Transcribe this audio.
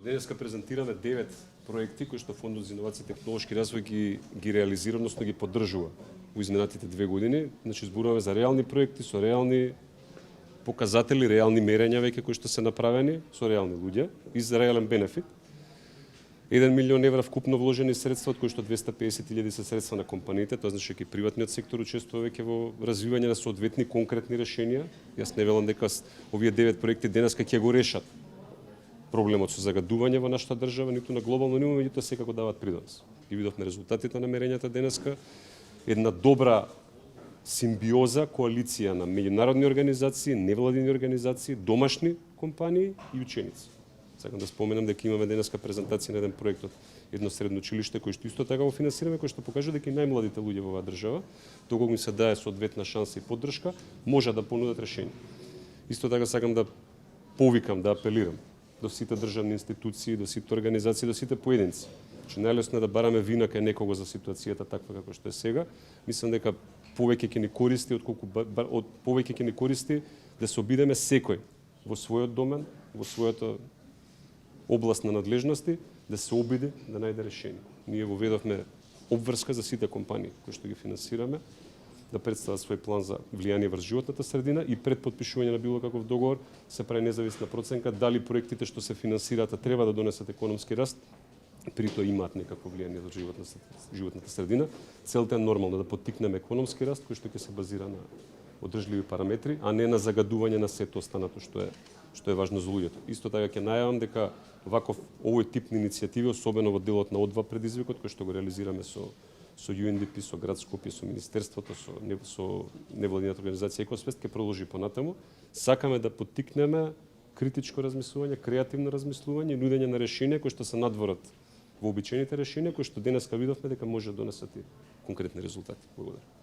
Денеска презентираме 9 проекти кои што Фондот за инновации и технолошки развој ги реализира, односно ги поддржува во изминатите 2 години. Значи зборуваме за реални проекти со реални показатели, реални мерења веќе кои што се направени со реални луѓе и за реален бенефит. 1 милион евра вкупно вложени средства, од кои што 250.000 се средства на компаниите, тоа значи дека и приватниот сектор учествува веќе во развивање на соодветни конкретни решенија. Јас не велам дека овие 9 проекти денеска ќе го решат проблемот со загадување во нашата држава, ниту на глобално ниво, меѓутоа секако даваат принос. И видовме резултатите на мерењата денеска. Една добра симбиоза, коалиција на меѓународни организации, невладини организации, домашни компании и ученици. Сакам да споменам дека имаме денеска презентација на еден проект од едно средно училиште кој што исто така го финансираме, кој што покажува дека и најмладите луѓе во оваа држава, доколку им се дае соодветна шанса и поддршка, може да понудат решение. Исто така сакам да повикам, да апелирам до сите државни институции, до сите организации, до сите поединци. Че најлесно е да бараме вина кај некого за ситуацијата таква како што е сега. Мислам дека повеќе ќе ни користи повеќе ќе ни користи да се обидеме секој во својот домен, во својата област на надлежности, да се обиде да најде решение. Ние воведовме обврска за сите компании кои што ги финансираме, да представат свој план за влијание врз животната средина и пред подпишување на било каков договор се прави независна проценка дали проектите што се финансираат треба да донесат економски раст, при тоа имаат некакво влијание врз животната средина. Целта е нормално да поттикнеме економски раст кој што ќе се базира на одржливи параметри, а не на загадување на сето останато што е важно за луѓето. Исто така ќе најавам дека ваков овој тип на иницијативи, особено во делот на одва предизвикот кој што го реализираме со UNDP, со град Скопје, со министерството, со невладината организација Екосвест ќе продолжи понатаму. Сакаме да поттикнеме критичко размислување, креативно размислување, нудење на решенија кои што се надворат во обичаените решенија кои што денеска видовме дека може да донесат и конкретни резултати. Благодарам.